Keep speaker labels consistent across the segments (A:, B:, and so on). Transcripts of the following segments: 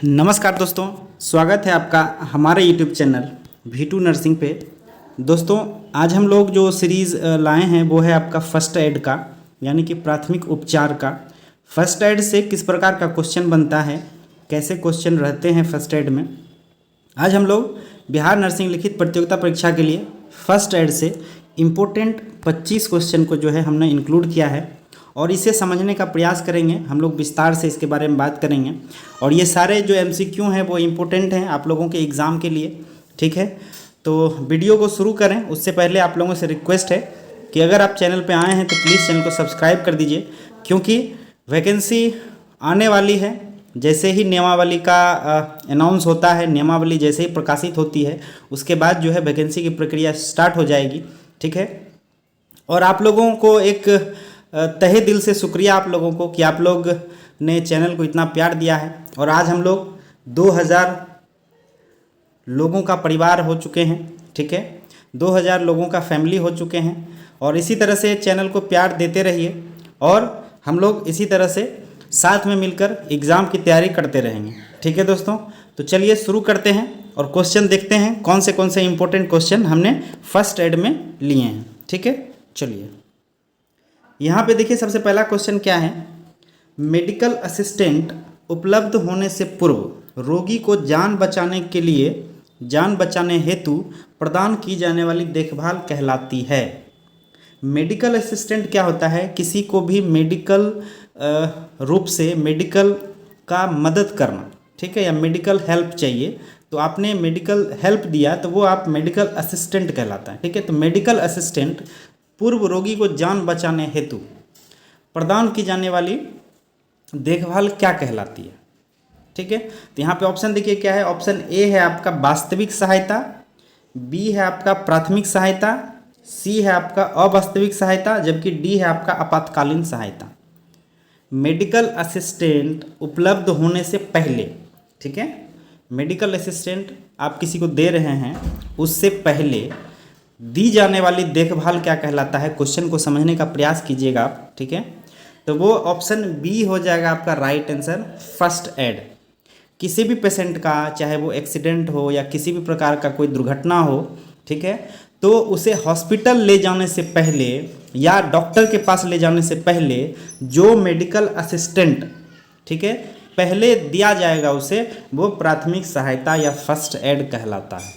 A: नमस्कार दोस्तों, स्वागत है आपका हमारे यूट्यूब चैनल V2 नर्सिंग पे। दोस्तों, आज हम लोग जो सीरीज़ लाए हैं वो है आपका फर्स्ट एड का, यानी कि प्राथमिक उपचार का। फर्स्ट एड से किस प्रकार का क्वेश्चन बनता है, कैसे क्वेश्चन रहते हैं फर्स्ट एड में। आज हम लोग बिहार नर्सिंग लिखित प्रतियोगिता परीक्षा के लिए फर्स्ट एड से इम्पोर्टेंट 25 क्वेश्चन को जो है हमने इंक्लूड किया है और इसे समझने का प्रयास करेंगे। हम लोग विस्तार से इसके बारे में बात करेंगे और ये सारे जो MCQ हैं वो इम्पोर्टेंट हैं आप लोगों के एग्ज़ाम के लिए। ठीक है, तो वीडियो को शुरू करें उससे पहले आप लोगों से रिक्वेस्ट है कि अगर आप चैनल पे आए हैं तो प्लीज़ चैनल को सब्सक्राइब कर दीजिए, क्योंकि वैकेंसी आने वाली है। जैसे ही नियमावली का अनाउंस होता है, नियमावली जैसे ही प्रकाशित होती है, उसके बाद जो है वैकेंसी की प्रक्रिया स्टार्ट हो जाएगी। ठीक है, और आप लोगों को एक तहे दिल से शुक्रिया आप लोगों को कि आप लोग ने चैनल को इतना प्यार दिया है। और आज हम लोग 2000 लोगों का परिवार हो चुके हैं। ठीक है, 2000 लोगों का फैमिली हो चुके हैं और इसी तरह से चैनल को प्यार देते रहिए और हम लोग इसी तरह से साथ में मिलकर एग्ज़ाम की तैयारी करते रहेंगे। ठीक है दोस्तों, तो चलिए शुरू करते हैं और क्वेश्चन देखते हैं कौन से इंपॉर्टेंट क्वेश्चन हमने फर्स्ट एड में लिए हैं। ठीक है, चलिए यहाँ पे देखिए, सबसे पहला क्वेश्चन क्या है। मेडिकल असिस्टेंट उपलब्ध होने से पूर्व रोगी को जान बचाने हेतु प्रदान की जाने वाली देखभाल कहलाती है। मेडिकल असिस्टेंट क्या होता है? किसी को भी मेडिकल रूप से मेडिकल का मदद करना। ठीक है, या मेडिकल हेल्प चाहिए तो आपने मेडिकल हेल्प दिया तो वो आप मेडिकल असिस्टेंट कहलाता है। ठीक है, तो मेडिकल असिस्टेंट पूर्व रोगी को जान बचाने हेतु प्रदान की जाने वाली देखभाल क्या कहलाती है? ठीक है, तो यहाँ पे ऑप्शन देखिए क्या है। ऑप्शन ए है आपका वास्तविक सहायता, बी है आपका प्राथमिक सहायता, सी है आपका अवास्तविक सहायता, जबकि डी है आपका आपातकालीन सहायता। मेडिकल असिस्टेंट उपलब्ध होने से पहले, ठीक है, मेडिकल असिस्टेंट आप किसी को दे रहे हैं उससे पहले दी जाने वाली देखभाल क्या कहलाता है? क्वेश्चन को समझने का प्रयास कीजिएगा आप। ठीक है, तो वो ऑप्शन बी हो जाएगा आपका राइट आंसर, फर्स्ट एड। किसी भी पेशेंट का, चाहे वो एक्सीडेंट हो या किसी भी प्रकार का कोई दुर्घटना हो, ठीक है, तो उसे हॉस्पिटल ले जाने से पहले या डॉक्टर के पास ले जाने से पहले जो मेडिकल असिस्टेंट, ठीक है, पहले दिया जाएगा उसे, वो प्राथमिक सहायता या फर्स्ट एड कहलाता है।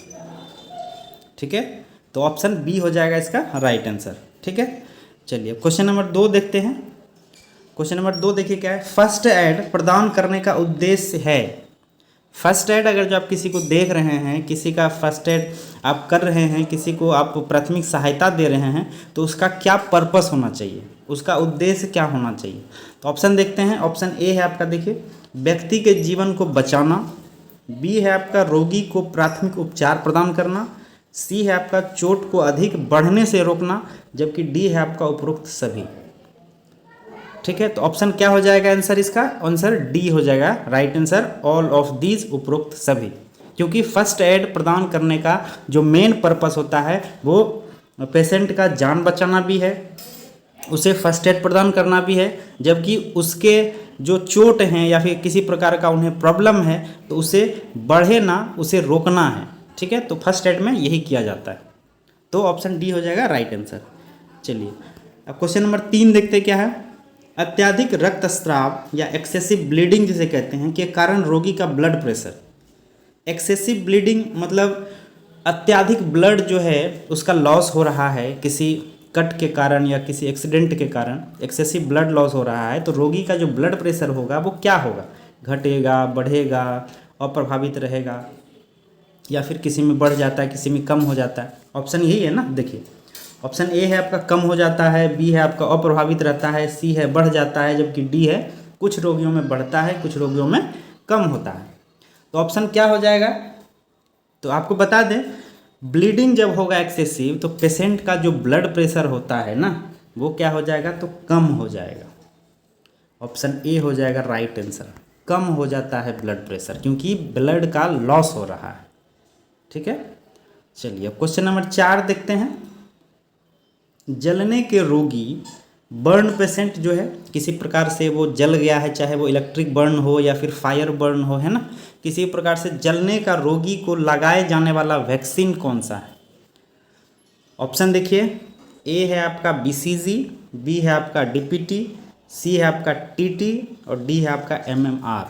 A: ठीक है, तो ऑप्शन बी हो जाएगा इसका राइट आंसर। ठीक है, चलिए क्वेश्चन नंबर 2 देखते हैं। क्वेश्चन नंबर 2 देखिए क्या है। फर्स्ट एड प्रदान करने का उद्देश्य है। फर्स्ट एड अगर जो आप किसी को देख रहे हैं, किसी का फर्स्ट एड आप कर रहे हैं, किसी को आप प्राथमिक सहायता दे रहे हैं, तो उसका क्या पर्पस होना चाहिए, उसका उद्देश्य क्या होना चाहिए? तो ऑप्शन देखते हैं। ऑप्शन ए है आपका, देखिए, व्यक्ति के जीवन को बचाना, बी है आपका रोगी को प्राथमिक उपचार प्रदान करना, सी है आपका चोट को अधिक बढ़ने से रोकना, जबकि डी है आपका उपरोक्त सभी। ठीक है, तो ऑप्शन क्या हो जाएगा आंसर इसका? आंसर डी हो जाएगा right answer, all of these, उपरोक्त सभी। क्योंकि फर्स्ट एड प्रदान करने का जो मेन पर्पस होता है वो पेशेंट का जान बचाना भी है, उसे फर्स्ट एड प्रदान करना भी है, जबकि उसके जो चोट हैं या फिर किसी प्रकार का उन्हें प्रॉब्लम है तो उसे बढ़े ना, उसे रोकना है। ठीक है, तो फर्स्ट एड में यही किया जाता है, तो ऑप्शन डी हो जाएगा राइट आंसर। चलिए अब क्वेश्चन नंबर 3 देखते क्या है। अत्यधिक रक्तस्राव या एक्सेसिव ब्लीडिंग जिसे कहते हैं के कारण रोगी का ब्लड प्रेशर। एक्सेसिव ब्लीडिंग मतलब अत्यधिक ब्लड जो है उसका लॉस हो रहा है किसी कट के कारण या किसी एक्सीडेंट के कारण एक्सेसिव ब्लड लॉस हो रहा है, तो रोगी का जो ब्लड प्रेशर होगा वो क्या होगा? घटेगा, बढ़ेगा, अप्रभावित रहेगा, या फिर किसी में बढ़ जाता है, किसी में कम हो जाता है? ऑप्शन यही है ना। देखिए, ऑप्शन ए है आपका कम हो जाता है, बी है आपका अप्रभावित रहता है, सी है बढ़ जाता है, जबकि डी है कुछ रोगियों में बढ़ता है, कुछ रोगियों में कम होता है। तो ऑप्शन क्या हो जाएगा? तो आपको बता दें, ब्लीडिंग जब होगा एक्सेसिव तो पेशेंट का जो ब्लड प्रेशर होता है ना वो क्या हो जाएगा? तो कम हो जाएगा। ऑप्शन ए हो जाएगा राइट आंसर, कम हो जाता है ब्लड प्रेशर क्योंकि ब्लड का लॉस हो रहा है। ठीक है, चलिए क्वेश्चन नंबर 4 देखते हैं। जलने के रोगी, बर्न पेशेंट जो है, किसी प्रकार से वो जल गया है, चाहे वो इलेक्ट्रिक बर्न हो या फिर फायर बर्न हो, है ना, किसी प्रकार से जलने का रोगी को लगाए जाने वाला वैक्सीन कौन सा है? ऑप्शन देखिए, ए है आपका BCG, बी है आपका DPT, सी है आपका TT और डी है आपका MMR।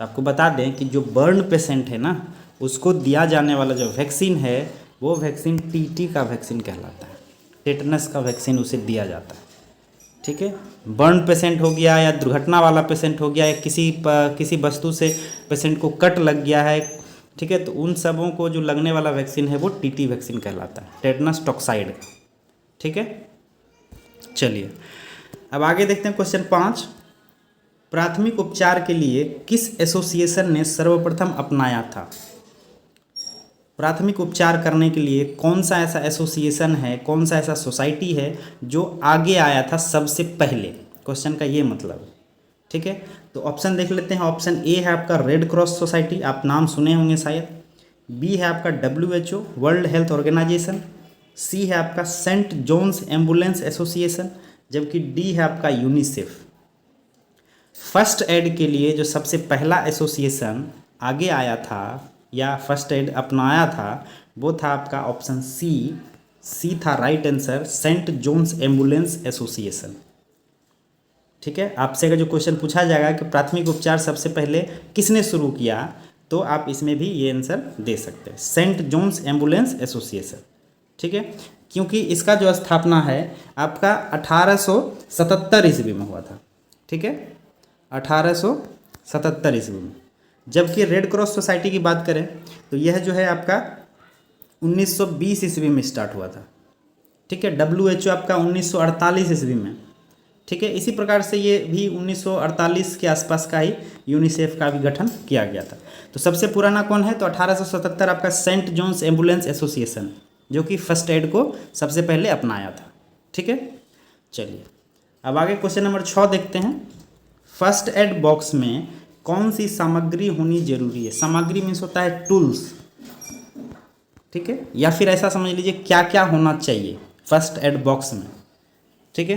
A: तो आपको बता दें कि जो बर्न पेशेंट है ना, उसको दिया जाने वाला जो वैक्सीन है वो वैक्सीन TT का वैक्सीन कहलाता है, टेटनस का वैक्सीन उसे दिया जाता है। ठीक है, बर्न पेशेंट हो गया या दुर्घटना वाला पेशेंट हो गया या किसी वस्तु से पेशेंट को कट लग गया है, ठीक है, तो उन सबों को जो लगने वाला वैक्सीन है वो TT वैक्सीन कहलाता है, टेटनस टॉक्साइड का। ठीक है, चलिए अब आगे देखते हैं क्वेश्चन 5। प्राथमिक उपचार के लिए किस एसोसिएशन ने सर्वप्रथम अपनाया था? प्राथमिक उपचार करने के लिए कौन सा ऐसा एसोसिएशन है, कौन सा ऐसा सोसाइटी है जो आगे आया था सबसे पहले? क्वेश्चन का ये मतलब है। ठीक है, तो ऑप्शन देख लेते हैं। ऑप्शन ए है आपका रेड क्रॉस सोसाइटी, आप नाम सुने होंगे शायद। बी है आपका WHO, वर्ल्ड हेल्थ ऑर्गेनाइजेशन। सी है आपका सेंट जॉन्स एम्बुलेंस एसोसिएशन, जबकि डी है आपका यूनिसेफ। फर्स्ट एड के लिए जो सबसे पहला एसोसिएशन आगे आया था या फर्स्ट एड अपनाया था वो था आपका ऑप्शन सी था right answer, Saint John's ambulance association. ठीक है, आपसे अगर जो क्वेश्चन पूछा जाएगा कि प्राथमिक उपचार सबसे पहले किसने शुरू किया, तो आप इसमें भी ये आंसर दे सकते हैं, सेंट जॉन्स एम्बुलेंस एसोसिएशन। ठीक है, क्योंकि इसका जो स्थापना है आपका 1877 ईस्वी में हुआ था। ठीक है, 1877 ईस्वी में। जबकि रेड क्रॉस सोसाइटी की बात करें तो यह जो है आपका 1920 ईस्वी में स्टार्ट हुआ था। ठीक है, WHO आपका 1948 ईस्वी में। ठीक है, इसी प्रकार से ये भी 1948 के आसपास का ही यूनिसेफ का भी गठन किया गया था। तो सबसे पुराना कौन है? तो 1877 आपका सेंट जॉन्स एम्बुलेंस एसोसिएशन, जो कि फर्स्ट एड को सबसे पहले अपनाया था। ठीक है, चलिए अब आगे क्वेश्चन नंबर 6 देखते हैं। फर्स्ट एड बॉक्स में कौन सी सामग्री होनी जरूरी है? सामग्री मीन्स होता है टूल्स। ठीक है, या फिर ऐसा समझ लीजिए क्या क्या होना चाहिए फर्स्ट एड बॉक्स में। ठीक है,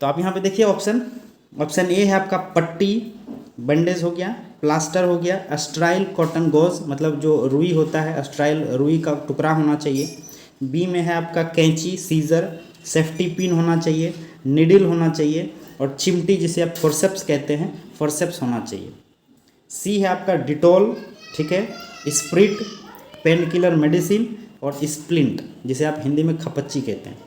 A: तो आप यहाँ पे देखिए ऑप्शन ए है आपका पट्टी, बैंडेज हो गया, प्लास्टर हो गया, अस्ट्राइल कॉटन गॉज, मतलब जो रुई होता है, अस्ट्राइल रुई का टुकड़ा होना चाहिए। बी में है आपका कैंची, सीजर, सेफ्टी पिन होना चाहिए, निडल होना चाहिए और चिमटी जिसे आप फोर्सेप्स कहते हैं, फोर्सेप्स होना चाहिए। सी है आपका डिटॉल, ठीक है, स्प्रिट, पेन किलर मेडिसिन और स्प्लिंट जिसे आप हिंदी में खपच्ची कहते हैं।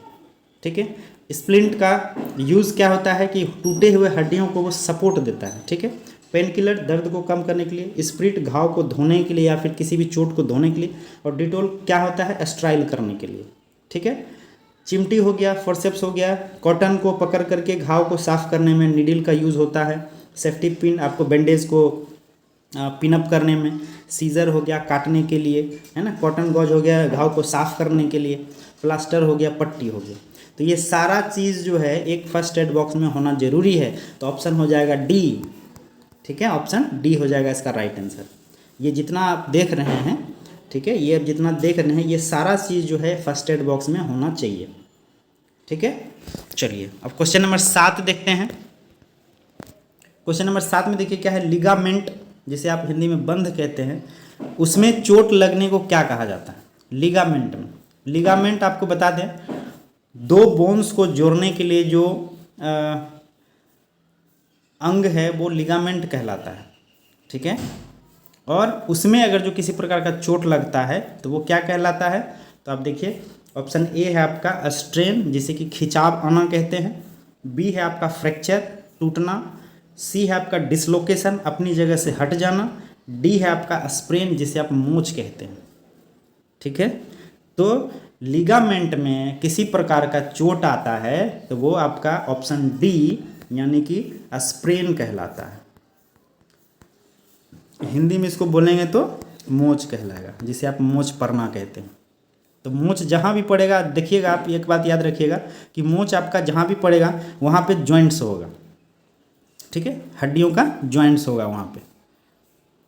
A: ठीक है, स्प्लिंट का यूज़ क्या होता है कि टूटे हुए हड्डियों को वो सपोर्ट देता है। ठीक है, पेन किलर दर्द को कम करने के लिए, स्प्रिट घाव को धोने के लिए या फिर किसी भी चोट को धोने के लिए, और डिटॉल क्या होता है? स्ट्राइल करने के लिए। ठीक है, चिमटी हो गया, फोर्सेप्स हो गया, कॉटन को पकड़ करके घाव को साफ करने में निडल का यूज़ होता है। सेफ्टी पिन आपको बैंडेज को पिनअप करने में, सीजर हो गया काटने के लिए, है ना, कॉटन गॉज हो गया घाव को साफ करने के लिए, प्लास्टर हो गया, पट्टी हो गया। तो ये सारा चीज़ जो है एक फर्स्ट एड बॉक्स में होना जरूरी है। तो ऑप्शन हो जाएगा डी। ठीक है, ऑप्शन डी हो जाएगा इसका राइट आंसर। ये जितना आप देख रहे हैं, ठीक है, ये जितना देख रहे हैं ये सारा चीज़ जो है फर्स्ट एड बॉक्स में होना चाहिए। ठीक है, चलिए अब क्वेश्चन नंबर 7 देखते हैं। क्वेश्चन नंबर 7 में देखिए क्या है, लिगामेंट जिसे आप हिंदी में बंध कहते हैं, उसमें चोट लगने को क्या कहा जाता है? लिगामेंट में, लिगामेंट आपको बता दें दो बोन्स को जोड़ने के लिए जो अंग है वो लिगामेंट कहलाता है। ठीक है, और उसमें अगर जो किसी प्रकार का चोट लगता है तो वो क्या कहलाता है? तो आप देखिए ऑप्शन ए है आपका स्ट्रेन जिसे कि खिंचाव आना कहते हैं। बी है आपका फ्रैक्चर, टूटना। सी है आपका डिसलोकेशन, अपनी जगह से हट जाना। डी है आपका स्प्रेन जिसे आप मोच कहते हैं। ठीक है, तो लिगामेंट में किसी प्रकार का चोट आता है तो वो आपका ऑप्शन डी यानी कि स्प्रेन कहलाता है। हिंदी में इसको बोलेंगे तो मोच कहलाएगा, जिसे आप मोच पड़ना कहते हैं। तो मोच जहाँ भी पड़ेगा, देखिएगा आप एक बात याद रखिएगा कि मोच आपका जहाँ भी पड़ेगा वहाँ पे जॉइंट्स होगा। ठीक है, हड्डियों का जॉइंट्स होगा वहाँ पे।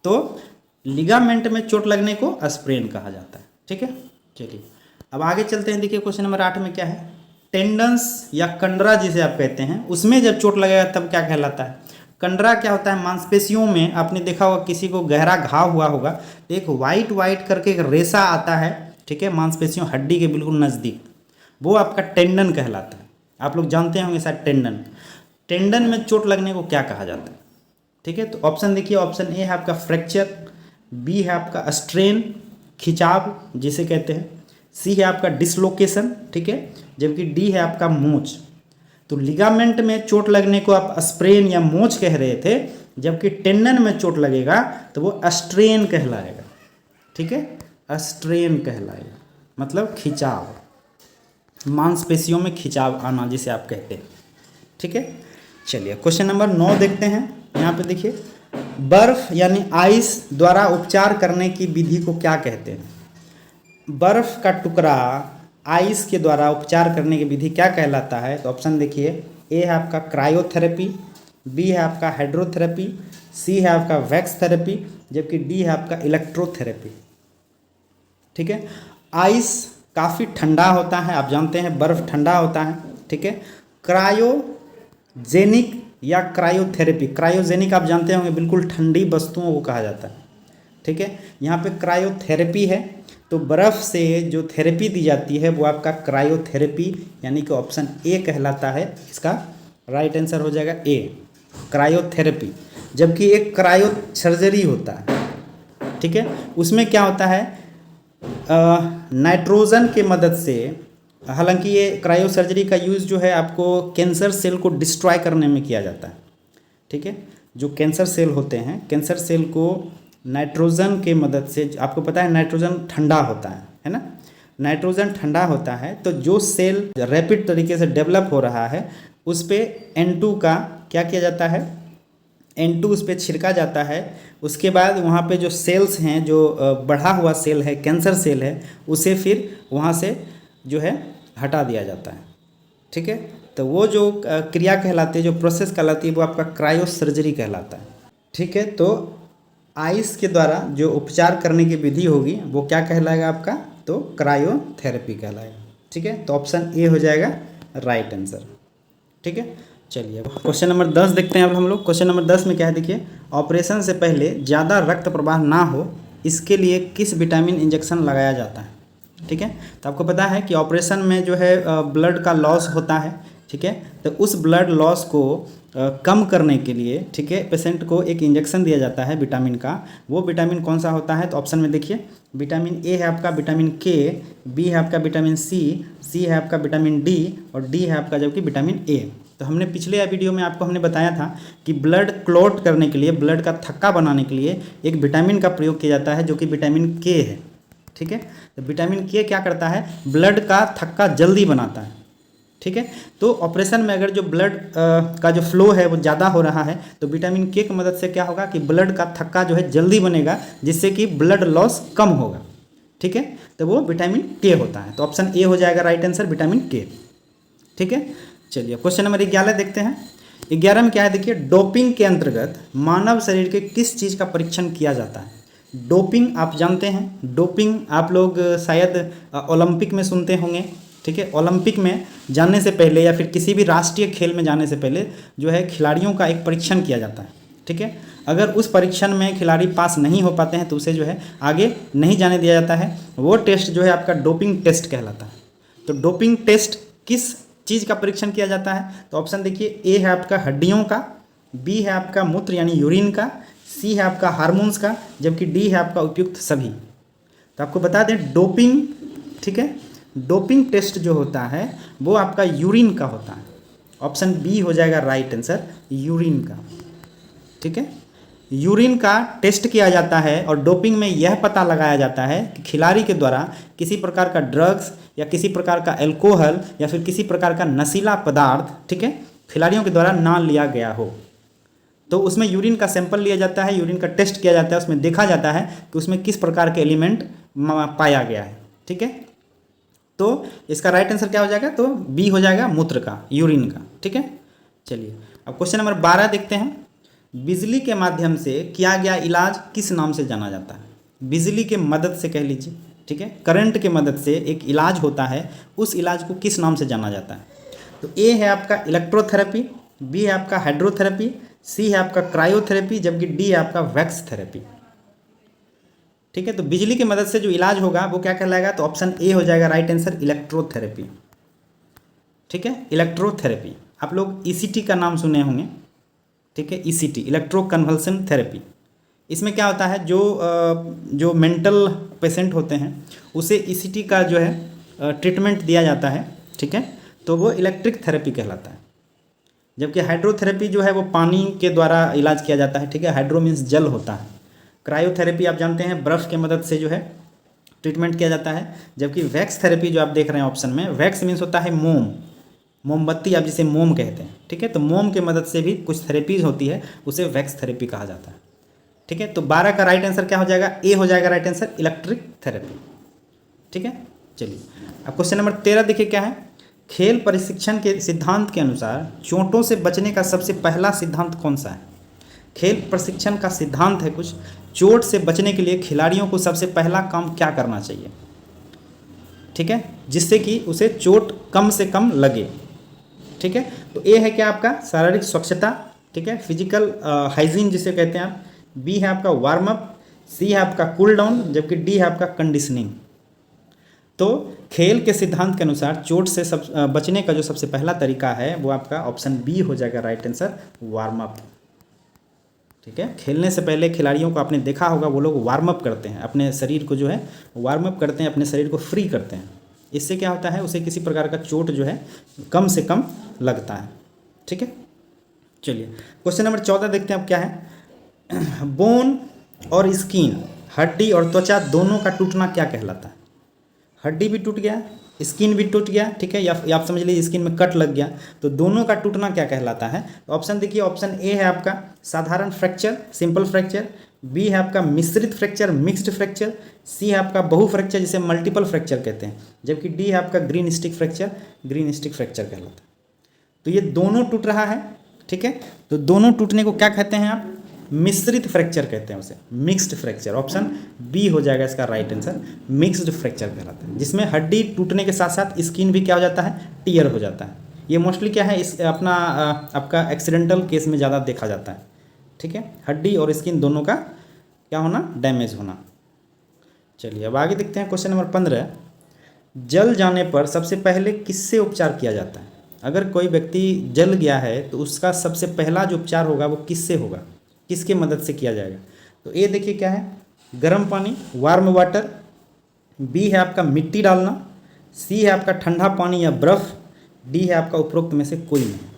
A: तो लिगामेंट में चोट लगने को स्प्रेन कहा जाता है। ठीक है, चलिए अब आगे चलते हैं। देखिए क्वेश्चन नंबर 8 में क्या है, टेंडन्स या कंडरा जिसे आप कहते हैं, उसमें जब चोट लगेगा तब क्या कहलाता है? कंडरा क्या होता है? मांसपेशियों में आपने देखा होगा, किसी को गहरा घाव हुआ होगा तो एक वाइट वाइट करके एक रेशा आता है, ठीक है, मांसपेशियों हड्डी के बिल्कुल नज़दीक, वो आपका टेंडन कहलाता है। आप लोग जानते होंगे शायद टेंडन। टेंडन में चोट लगने को क्या कहा जाता है? ठीक है, तो ऑप्शन देखिए, ऑप्शन ए है आपका फ्रैक्चर, बी है आपका स्ट्रेन, खिंचाव जिसे कहते हैं, सी है आपका डिसलोकेशन, ठीक है, जबकि डी है आपका मोच। तो लिगामेंट में चोट लगने को आप स्प्रेन या मोच कह रहे थे, जबकि टेंडन में चोट लगेगा तो वो स्ट्रेन कहलाएगा, ठीक है, स्ट्रेन कहलाएगा, मतलब खिंचाव, मांसपेशियों में खिंचाव आना जिसे आप कहते हैं, ठीक है। चलिए क्वेश्चन नंबर 9 देखते हैं। यहाँ पे देखिए, बर्फ यानी आइस द्वारा उपचार करने की विधि को क्या कहते हैं? बर्फ का टुकड़ा आइस के द्वारा उपचार करने की विधि क्या कहलाता है? तो ऑप्शन देखिए, ए है आपका क्रायोथेरेपी, बी है आपका हाइड्रोथेरेपी, सी है आपका वैक्स थेरेपी, जबकि डी है आपका इलेक्ट्रोथेरेपी, ठीक है। आइस काफ़ी ठंडा होता है, आप जानते हैं बर्फ़ ठंडा होता है, ठीक है। क्रायोजेनिक या क्रायोथेरेपी, क्रायोजेनिक आप जानते होंगे बिल्कुल ठंडी वस्तुओं को कहा जाता है, ठीक है। यहाँ पे क्रायोथेरेपी है, तो बर्फ़ से जो थेरेपी दी जाती है वो आपका क्रायोथेरेपी, यानी कि ऑप्शन ए कहलाता है। इसका राइट आंसर हो जाएगा ए, क्रायोथेरेपी। जबकि एक क्रायो सर्जरी होता है, ठीक है, उसमें क्या होता है, नाइट्रोजन के मदद से, हालांकि ये क्रायो सर्जरी का यूज़ जो है आपको कैंसर सेल को डिस्ट्रॉय करने में किया जाता है, ठीक है। जो कैंसर सेल होते हैं, कैंसर सेल को नाइट्रोजन के मदद से, आपको पता है नाइट्रोजन ठंडा होता है ना, नाइट्रोजन ठंडा होता है, तो जो सेल रैपिड तरीके से डेवलप हो रहा है उस पर N2 का क्या किया जाता है, N2 उस पर छिड़का जाता है। उसके बाद वहाँ पे जो सेल्स हैं, जो बढ़ा हुआ सेल है, कैंसर सेल है, उसे फिर वहाँ से जो है हटा दिया जाता है, ठीक है। तो वो जो क्रिया कहलाती है, जो प्रोसेस कहलाती है, वो आपका क्रायो सर्जरी कहलाता है, ठीक है। तो आइस के द्वारा जो उपचार करने की विधि होगी वो क्या कहलाएगा आपका? तो क्रायोथेरेपी कहलाएगा, ठीक है। तो ऑप्शन ए हो जाएगा राइट आंसर, ठीक है। चलिए क्वेश्चन नंबर 10 देखते हैं अब हम लोग। क्वेश्चन नंबर 10 में क्या है देखिए, ऑपरेशन से पहले ज़्यादा रक्त प्रवाह ना हो इसके लिए किस विटामिन इंजेक्शन लगाया जाता है, ठीक है। तो आपको पता है कि ऑपरेशन में जो है ब्लड का लॉस होता है, ठीक है। तो उस ब्लड लॉस को कम करने के लिए, ठीक है, पेशेंट को एक इंजेक्शन दिया जाता है विटामिन का। वो विटामिन कौन सा होता है? तो ऑप्शन में देखिए, विटामिन ए है आपका विटामिन के, बी है आपका विटामिन सी है आपका विटामिन डी, और डी है आपका जबकि विटामिन ए। तो हमने पिछले वीडियो में आपको हमने बताया था कि ब्लड क्लॉट करने के लिए, ब्लड का थक्का बनाने के लिए एक विटामिन का प्रयोग किया जाता है जो कि विटामिन के है, ठीक है। तो विटामिन के क्या करता है? ब्लड का थक्का जल्दी बनाता है, ठीक है। तो ऑपरेशन में अगर जो ब्लड का जो फ्लो है वो ज़्यादा हो रहा है तो विटामिन के की मदद से क्या होगा कि ब्लड का थक्का जो है जल्दी बनेगा, जिससे कि ब्लड लॉस कम होगा, ठीक है। तो वो विटामिन के होता है। तो ऑप्शन ए हो जाएगा राइट आंसर, विटामिन के, ठीक है। चलिए क्वेश्चन नंबर 11 देखते हैं। 11 में क्या है देखिए, डोपिंग के अंतर्गत मानव शरीर के किस चीज़ का परीक्षण किया जाता है? डोपिंग आप जानते हैं, डोपिंग आप लोग शायद ओलंपिक में सुनते होंगे, ठीक है। ओलंपिक में जाने से पहले या फिर किसी भी राष्ट्रीय खेल में जाने से पहले जो है खिलाड़ियों का एक परीक्षण किया जाता है, ठीक है। अगर उस परीक्षण में खिलाड़ी पास नहीं हो पाते हैं तो उसे जो है आगे नहीं जाने दिया जाता है। वो टेस्ट जो है आपका डोपिंग टेस्ट कहलाता है। तो डोपिंग टेस्ट किस चीज़ का परीक्षण किया जाता है? तो ऑप्शन देखिए, ए है आपका हड्डियों का, बी है आपका मूत्र यानी यूरिन का, सी है आपका हार्मोन्स का, जबकि डी है आपका उपयुक्त सभी। तो आपको बता दें डोपिंग, ठीक है, डोपिंग टेस्ट जो होता है वो आपका यूरिन का होता है। ऑप्शन बी हो जाएगा राइट आंसर, यूरिन का, ठीक है। यूरिन का टेस्ट किया जाता है और डोपिंग में यह पता लगाया जाता है कि खिलाड़ी के द्वारा किसी प्रकार का ड्रग्स या किसी प्रकार का अल्कोहल या फिर किसी प्रकार का नशीला पदार्थ, ठीक है, खिलाड़ियों के द्वारा ना लिया गया हो। तो उसमें यूरिन का सैंपल लिया जाता है, यूरिन का टेस्ट किया जाता है, उसमें देखा जाता है कि उसमें किस प्रकार के एलिमेंट पाया गया है, ठीक है। तो इसका राइट आंसर क्या हो जाएगा? तो बी हो जाएगा मूत्र का, यूरिन का, ठीक है। चलिए अब क्वेश्चन नंबर 12 देखते हैं। बिजली के माध्यम से किया गया इलाज किस नाम से जाना जाता है? बिजली के मदद से कह लीजिए, ठीक है, करंट के मदद से एक इलाज होता है, उस इलाज को किस नाम से जाना जाता है? तो ए है आपका इलेक्ट्रोथेरेपी, बी है आपका हाइड्रोथेरेपी, सी है आपका क्रायोथेरेपी, जबकि डी है आपका वैक्स थेरेपी। ठीक है, तो बिजली की मदद से जो इलाज होगा वो क्या कहलाएगा? तो ऑप्शन ए हो जाएगा राइट आंसर, इलेक्ट्रोथेरेपी। ठीक है, इलेक्ट्रोथेरेपी। आप लोग ईसीटी का नाम सुने होंगे, ठीक है, ईसीटी, इलेक्ट्रो कन्वल्सन थेरेपी। इसमें क्या होता है, जो मेंटल पेशेंट होते हैं उसे ईसीटी का जो है ट्रीटमेंट दिया जाता है, ठीक है, तो वो इलेक्ट्रिक थेरेपी कहलाता है। जबकि हाइड्रोथेरेपी जो है वो पानी के द्वारा इलाज किया जाता है, ठीक है, हाइड्रो मीन्स जल होता है। क्रायोथेरेपी आप जानते हैं, बर्फ़ के मदद से जो है ट्रीटमेंट किया जाता है। जबकि वैक्स थेरेपी जो आप देख रहे हैं ऑप्शन में, वैक्स मीन्स होता है मोम, मोमबत्ती आप जिसे मोम कहते हैं, ठीक है, तो मोम के मदद से भी कुछ थेरेपीज होती है, उसे वैक्स थेरेपी कहा जाता है। ठीक है, तो 12 का राइट आंसर क्या हो जाएगा? ए हो जाएगा राइट आंसर, इलेक्ट्रिक थेरेपी। ठीक है, चलिए अब क्वेश्चन नंबर 13 देखिए क्या है। खेल प्रशिक्षण के सिद्धांत के अनुसार चोटों से बचने का सबसे पहला सिद्धांत कौन सा है? खेल प्रशिक्षण का सिद्धांत है कुछ, चोट से बचने के लिए खिलाड़ियों को सबसे पहला काम क्या करना चाहिए, ठीक है, जिससे कि उसे चोट कम से कम लगे। ठीक है, तो ए है क्या आपका शारीरिक स्वच्छता, ठीक है, फिजिकल हाइजीन जिसे कहते हैं आप, बी है आपका वार्म अप, सी है आपका कूल डाउन, जबकि डी है आपका कंडीशनिंग। तो खेल के सिद्धांत के अनुसार चोट से बचने का जो सबसे पहला तरीका है वो आपका ऑप्शन बी हो जाएगा राइट आंसर, वार्म अप। ठीक है, खेलने से पहले खिलाड़ियों को आपने देखा होगा वो लोग वार्म अप करते हैं, अपने शरीर को जो है वार्म अप करते हैं, अपने शरीर को फ्री करते हैं। इससे क्या होता है, उसे किसी प्रकार का चोट जो है कम से कम लगता है। ठीक है, चलिए क्वेश्चन नंबर 14 देखते हैं अब क्या है। बोन और स्किन, हड्डी और त्वचा दोनों का टूटना क्या कहलाता है? हड्डी भी टूट गया, स्किन भी टूट गया, ठीक है, या आप समझ लीजिए स्किन में कट लग गया, तो दोनों का टूटना क्या कहलाता है? तो ऑप्शन देखिए, ऑप्शन ए है आपका साधारण फ्रैक्चर, सिंपल फ्रैक्चर, बी है आपका मिश्रित फ्रैक्चर, मिक्स्ड फ्रैक्चर, सी है आपका बहु फ्रैक्चर जिसे मल्टीपल फ्रैक्चर कहते हैं, जबकि डी है आपका green stick fracture, green stick fracture कहलाता है। तो ये दोनों टूट रहा है, ठीक है, तो दोनों टूटने को क्या कहते हैं आप? मिश्रित फ्रैक्चर कहते हैं उसे, मिक्स्ड फ्रैक्चर। ऑप्शन बी हो जाएगा इसका राइट आंसर, मिक्स्ड फ्रैक्चर कहलाता है, जिसमें हड्डी टूटने के साथ साथ स्किन भी क्या हो जाता है? टीयर हो जाता है। ये मोस्टली क्या है, इस अपना आपका एक्सीडेंटल केस में ज़्यादा देखा जाता है। ठीक है, हड्डी और स्किन दोनों का क्या होना? डैमेज होना। चलिए अब आगे देखते हैं क्वेश्चन नंबर 15। जल जाने पर सबसे पहले किससे उपचार किया जाता है? अगर कोई व्यक्ति जल गया है तो उसका सबसे पहला जो उपचार होगा वो किससे होगा, किसके मदद से किया जाएगा? तो ये देखिए क्या है, गर्म पानी, वार्म वाटर, बी है आपका मिट्टी डालना, सी है आपका ठंडा पानी या बर्फ़, डी है आपका उपरोक्त में से कोई नहीं।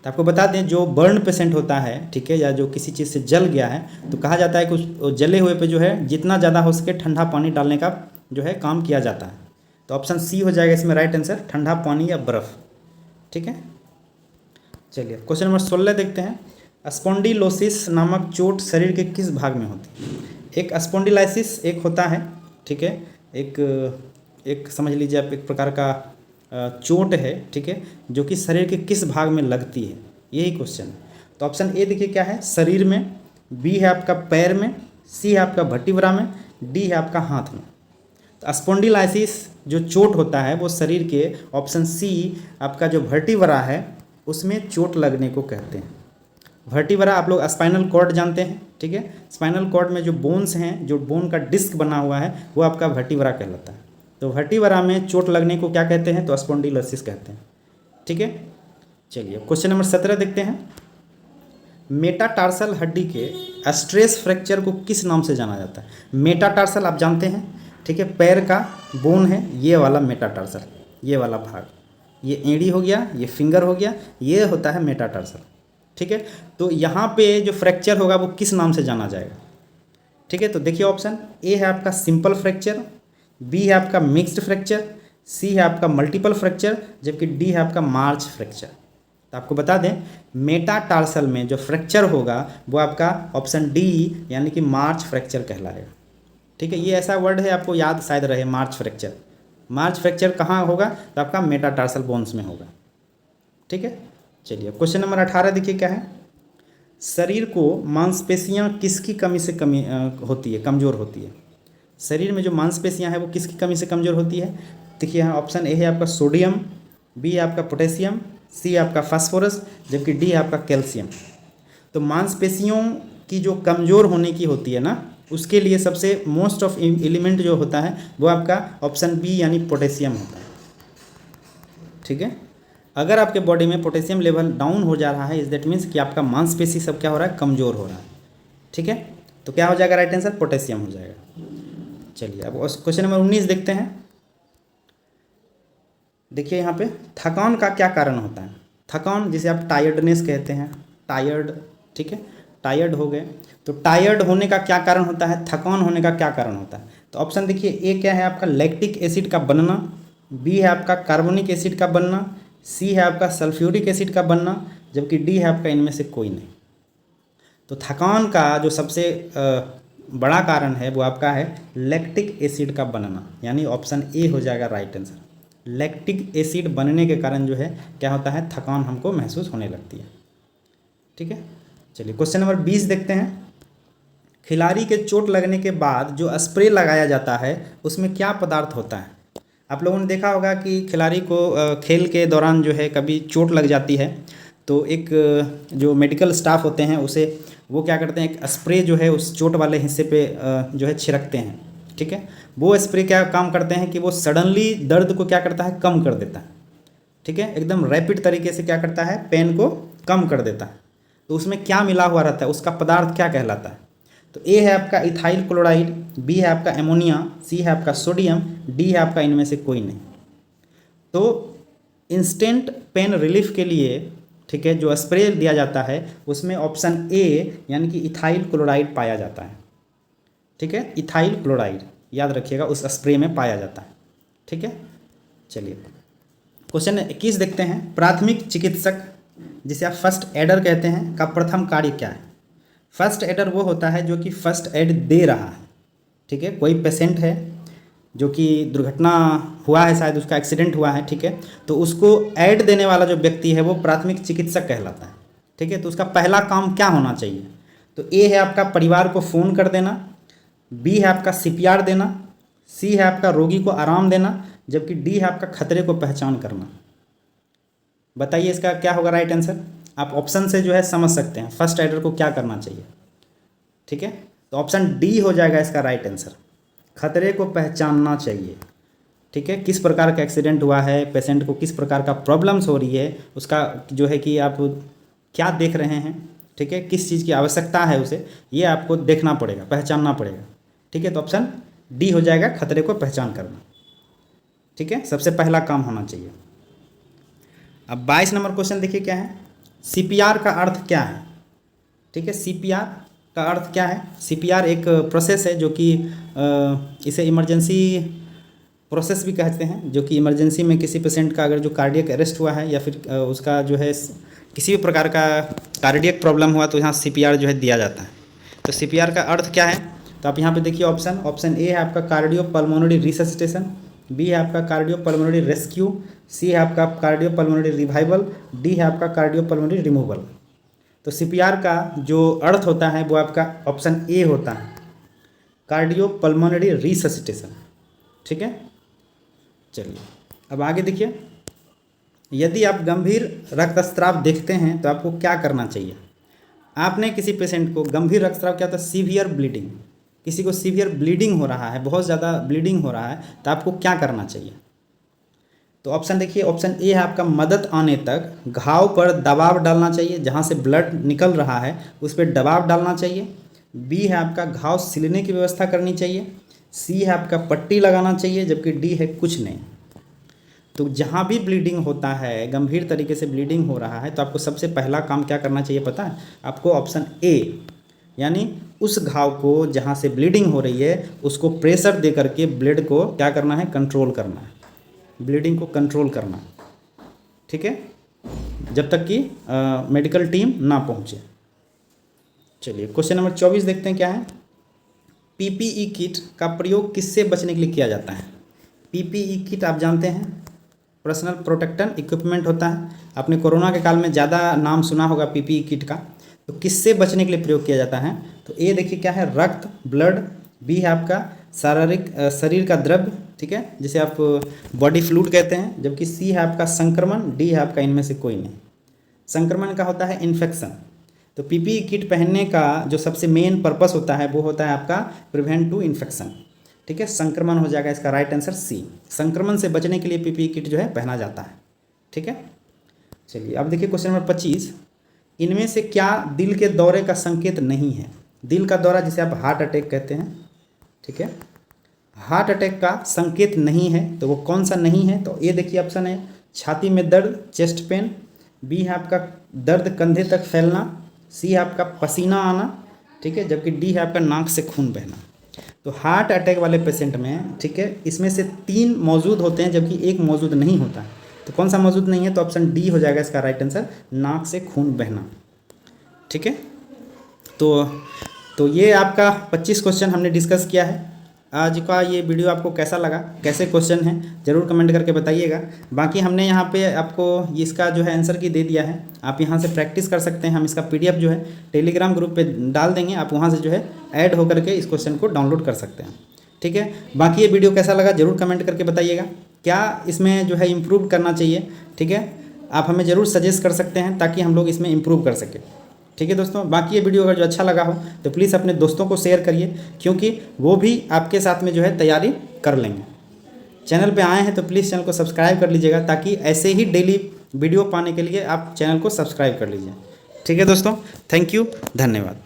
A: तो आपको बता दें, जो बर्न पेशेंट होता है, ठीक है, या जो किसी चीज़ से जल गया है, तो कहा जाता है कि उस जले हुए पे जो है जितना ज़्यादा हो सके ठंडा पानी डालने का जो है काम किया जाता है। तो ऑप्शन सी हो जाएगा इसमें राइट आंसर, ठंडा पानी या बर्फ़। ठीक है, चलिए क्वेश्चन नंबर 16 देखते हैं। स्पॉन्डिलोसिस नामक चोट शरीर के किस भाग में होती है? एक स्पॉन्डिलाइसिस एक होता है, ठीक है, एक समझ लीजिए आप एक प्रकार का चोट है, ठीक है, जो कि शरीर के किस भाग में लगती है, यही क्वेश्चन है। तो ऑप्शन ए देखिए क्या है, शरीर में, बी है आपका पैर में, सी है आपका भट्टीवरा में, डी है आपका हाथ में। तो स्पॉन्डिलाइसिस जो चोट होता है वो शरीर के, ऑप्शन सी आपका जो वर्टिब्रा है उसमें चोट लगने को कहते हैं। वर्टिब्रा आप लोग स्पाइनल कॉर्ड जानते हैं, ठीक है, स्पाइनल कॉर्ड में जो बोन्स हैं, जो बोन का डिस्क बना हुआ है वो आपका वर्टिब्रा कहलाता है। तो वर्टिब्रा में चोट लगने को क्या कहते हैं? तो स्पॉन्डिलोसिस कहते हैं। ठीक है, चलिए क्वेश्चन नंबर 17 देखते हैं। मेटाटार्सल हड्डी के स्ट्रेस फ्रैक्चर को किस नाम से जाना जाता है? मेटाटार्सल आप जानते हैं, ठीक है, पैर का बोन है ये वाला मेटाटार्सल, ये वाला भाग, ये एड़ी हो गया, ये फिंगर हो गया, ये होता है मेटाटार्सल। ठीक है, तो यहाँ पे जो फ्रैक्चर होगा वो किस नाम से जाना जाएगा? ठीक है, तो देखिए ऑप्शन ए है आपका सिंपल फ्रैक्चर, बी है आपका मिक्स्ड फ्रैक्चर, सी है आपका मल्टीपल फ्रैक्चर, जबकि डी है आपका मार्च फ्रैक्चर। तो आपको बता दें, मेटाटार्सल में जो फ्रैक्चर होगा वो आपका ऑप्शन डी यानी कि मार्च फ्रैक्चर कहलाएगा। ठीक है, ये ऐसा वर्ड है आपको याद शायद रहे, मार्च फ्रैक्चर। मार्च फ्रैक्चर कहाँ होगा? तो आपका मेटाटार्सल बोन्स में होगा। ठीक है, चलिए क्वेश्चन नंबर 18 देखिए क्या है। शरीर को मांसपेशियां किसकी कमी से होती है, कमज़ोर होती है? शरीर में जो मांसपेशियां हैं वो किसकी कमी से कमज़ोर होती है? देखिए यहाँ ऑप्शन ए है आपका सोडियम, बी है आपका पोटेशियम, सी है आपका फास्फोरस, जबकि डी है आपका कैल्शियम। तो मांसपेशियों की जो कमज़ोर होने की होती है ना, उसके लिए सबसे मोस्ट ऑफ एलिमेंट जो होता है वो आपका ऑप्शन बी यानी पोटेशियम होता है। ठीक है, अगर आपके बॉडी में पोटेशियम लेवल डाउन हो जा रहा है, इज दैट मीन्स कि आपका मांसपेशी सब क्या हो रहा है? कमज़ोर हो रहा है। ठीक है, तो क्या हो जाएगा राइट आंसर? पोटेशियम हो जाएगा। चलिए अब क्वेश्चन नंबर 19 देखते हैं। देखिए यहाँ पे थकान का क्या कारण होता है? थकान जिसे आप टायर्डनेस कहते हैं, टायर्ड, ठीक है, टायर्ड हो गए, तो टायर्ड होने का क्या कारण होता है? थकान होने का क्या कारण होता है? तो ऑप्शन देखिए, ए क्या है आपका? लैक्टिक एसिड का बनना, बी है आपका कार्बोनिक एसिड का बनना, सी है आपका सल्फ्यूरिक एसिड का बनना, जबकि डी है आपका इनमें से कोई नहीं। तो थकान का जो सबसे बड़ा कारण है वो आपका है लैक्टिक एसिड का बनना, यानी ऑप्शन ए हो जाएगा राइट आंसर। लैक्टिक एसिड बनने के कारण जो है क्या होता है? थकान हमको महसूस होने लगती है। ठीक है, चलिए क्वेश्चन नंबर 20 देखते हैं। खिलाड़ी के चोट लगने के बाद जो स्प्रे लगाया जाता है उसमें क्या पदार्थ होता है? आप लोगों ने देखा होगा कि खिलाड़ी को खेल के दौरान जो है कभी चोट लग जाती है तो एक जो मेडिकल स्टाफ होते हैं उसे वो क्या करते हैं, एक स्प्रे जो है उस चोट वाले हिस्से पे जो है छिड़कते हैं। ठीक है, वो स्प्रे क्या काम करते हैं कि वो सडनली दर्द को क्या करता है? कम कर देता है। ठीक है, एकदम रैपिड तरीके से क्या करता है? पेन को कम कर देता है। तो उसमें क्या मिला हुआ रहता है? उसका पदार्थ क्या कहलाता है? तो ए है आपका इथाइल क्लोराइड, बी है आपका एमोनिया, सी है आपका सोडियम, डी है आपका इनमें से कोई नहीं। तो इंस्टेंट पेन रिलीफ के लिए, ठीक है, जो स्प्रे दिया जाता है उसमें ऑप्शन ए यानी कि इथाइल क्लोराइड पाया जाता है। ठीक है, इथाइल क्लोराइड याद रखिएगा उस स्प्रे में पाया जाता है। ठीक है, चलिए क्वेश्चन 21 देखते हैं। प्राथमिक चिकित्सक जिसे आप फर्स्ट एडर कहते हैं का प्रथम कार्य क्या है? फर्स्ट एडर वो होता है जो कि फर्स्ट एड दे रहा है। ठीक है, कोई पेशेंट है जो कि दुर्घटना हुआ है, शायद उसका एक्सीडेंट हुआ है, ठीक है, तो उसको एड देने वाला जो व्यक्ति है वो प्राथमिक चिकित्सक कहलाता है। ठीक है, तो उसका पहला काम क्या होना चाहिए? तो ए है आपका परिवार को फ़ोन कर देना, बी है आपका सीपीआर देना, सी है आपका रोगी को आराम देना, जबकि डी है आपका खतरे को पहचान करना। बताइए इसका क्या होगा राइट आंसर? आप ऑप्शन से जो है समझ सकते हैं फर्स्ट एडर को क्या करना चाहिए। ठीक है, तो ऑप्शन डी हो जाएगा इसका राइट आंसर, खतरे को पहचानना चाहिए। ठीक है, किस प्रकार का एक्सीडेंट हुआ है, पेशेंट को किस प्रकार का प्रॉब्लम्स हो रही है, उसका जो है कि आप क्या देख रहे हैं, ठीक है, किस चीज़ की आवश्यकता है उसे, ये आपको देखना पड़ेगा, पहचानना पड़ेगा। ठीक है, तो ऑप्शन डी हो जाएगा, खतरे को पहचान करना। ठीक है, सबसे पहला काम होना चाहिए। अब 22 नंबर क्वेश्चन देखिए क्या है, सीपीआर का अर्थ क्या है? ठीक है, सीपीआर का अर्थ क्या है? सीपीआर एक प्रोसेस है जो कि इसे इमरजेंसी प्रोसेस भी कहते हैं, जो कि इमरजेंसी में किसी पेशेंट का अगर जो कार्डियक अरेस्ट हुआ है या फिर उसका जो है किसी भी प्रकार का कार्डियक प्रॉब्लम हुआ तो यहाँ सीपीआर जो है दिया जाता है। तो सीपीआर का अर्थ क्या है? तो आप यहाँ पे देखिए ऑप्शन ए है आपका कार्डियो पल्मोनरी रिससिटेशन, बी है आपका कार्डियो पल्मोनरी रेस्क्यू, सी है आपका कार्डियो पल्मोनरी रिवाइवल, डी है आपका कार्डियो पल्मोनरी रिमूवल। तो सीपीआर का जो अर्थ होता है वो आपका ऑप्शन ए होता है, कार्डियो पल्मोनरी रिससिटेशन। ठीक है, चलिए अब आगे देखिए, यदि आप गंभीर रक्तस्राव देखते हैं तो आपको क्या करना चाहिए? आपने किसी पेशेंट को गंभीर रक्तस्राव क्या होता है? सीवियर ब्लीडिंग, किसी को सीवियर ब्लीडिंग हो रहा है, बहुत ज़्यादा ब्लीडिंग हो रहा है, तो आपको क्या करना चाहिए? तो ऑप्शन देखिए, ऑप्शन ए है आपका मदद आने तक घाव पर दबाव डालना चाहिए, जहाँ से ब्लड निकल रहा है उस पर दबाव डालना चाहिए, बी है आपका घाव सिलने की व्यवस्था करनी चाहिए, सी है आपका पट्टी लगाना चाहिए, जबकि डी है कुछ नहीं। तो जहाँ भी ब्लीडिंग होता है, गंभीर तरीके से ब्लीडिंग हो रहा है, तो आपको सबसे पहला काम क्या करना चाहिए पता है? आपको ऑप्शन ए यानी उस घाव को जहाँ से ब्लीडिंग हो रही है उसको प्रेशर दे करके ब्लड को क्या करना है? कंट्रोल करना है, ब्लीडिंग को कंट्रोल करना है। ठीक है, जब तक कि मेडिकल टीम ना पहुँचे। चलिए क्वेश्चन नंबर 24 देखते हैं क्या है। पीपीई किट का प्रयोग किससे बचने के लिए किया जाता है? पीपीई किट आप जानते हैं पर्सनल प्रोटेक्शन इक्विपमेंट होता है, आपने कोरोना के काल में ज़्यादा नाम सुना होगा पीपीई किट का। तो किससे बचने के लिए प्रयोग किया जाता है? तो ए देखिए क्या है, रक्त ब्लड, बी है आपका शारीरिक शरीर का द्रव्य, ठीक है, जिसे आप बॉडी फ्लूइड कहते हैं। जबकि सी है आपका संक्रमण, डी है आपका इनमें से कोई नहीं। संक्रमण का होता है इन्फेक्शन। तो पीपीई किट पहनने का जो सबसे मेन पर्पस होता है वो होता है आपका प्रिवेंट टू इन्फेक्शन, ठीक है। संक्रमण हो जाएगा इसका राइट आंसर सी। संक्रमण से बचने के लिए पीपीई किट जो है पहना जाता है, ठीक है। चलिए अब देखिए क्वेश्चन नंबर 25, इनमें से क्या दिल के दौरे का संकेत नहीं है। दिल का दौरा जिसे आप हार्ट अटैक कहते हैं, ठीक है, हार्ट अटैक का संकेत नहीं है, तो वो कौन सा नहीं है। तो ये देखिए ऑप्शन है छाती में दर्द, चेस्ट पेन, बी है आपका दर्द कंधे तक फैलना, सी है आपका पसीना आना, ठीक है, जबकि डी है आपका नाक से खून बहना। तो हार्ट अटैक वाले पेशेंट में, ठीक है, इसमें से 3 मौजूद होते हैं जबकि एक मौजूद नहीं होता। तो कौन सा मौजूद नहीं है, तो ऑप्शन डी हो जाएगा इसका राइट आंसर, नाक से खून बहना, ठीक है। तो ये आपका 25 क्वेश्चन हमने डिस्कस किया है। आज का ये वीडियो आपको कैसा लगा, कैसे क्वेश्चन हैं, ज़रूर कमेंट करके बताइएगा। बाकी हमने यहाँ पे आपको इसका जो है आंसर की दे दिया है, आप यहाँ से प्रैक्टिस कर सकते हैं। हम इसका पीडीएफ जो है टेलीग्राम ग्रुप पे डाल देंगे, आप वहाँ से जो है ऐड होकर के इस क्वेश्चन को डाउनलोड कर सकते हैं, ठीक है। बाकी ये वीडियो कैसा लगा ज़रूर कमेंट करके बताइएगा, क्या इसमें जो है इम्प्रूव करना चाहिए, ठीक है। आप हमें ज़रूर सजेस्ट कर सकते हैं ताकि हम लोग इसमें इम्प्रूव कर सकें, ठीक है दोस्तों। बाकी ये वीडियो अगर जो अच्छा लगा हो तो प्लीज़ अपने दोस्तों को शेयर करिए, क्योंकि वो भी आपके साथ में जो है तैयारी कर लेंगे। चैनल पे आए हैं तो प्लीज़ चैनल को सब्सक्राइब कर लीजिएगा, ताकि ऐसे ही डेली वीडियो पाने के लिए आप चैनल को सब्सक्राइब कर लीजिए, ठीक है दोस्तों। थैंक यू, धन्यवाद।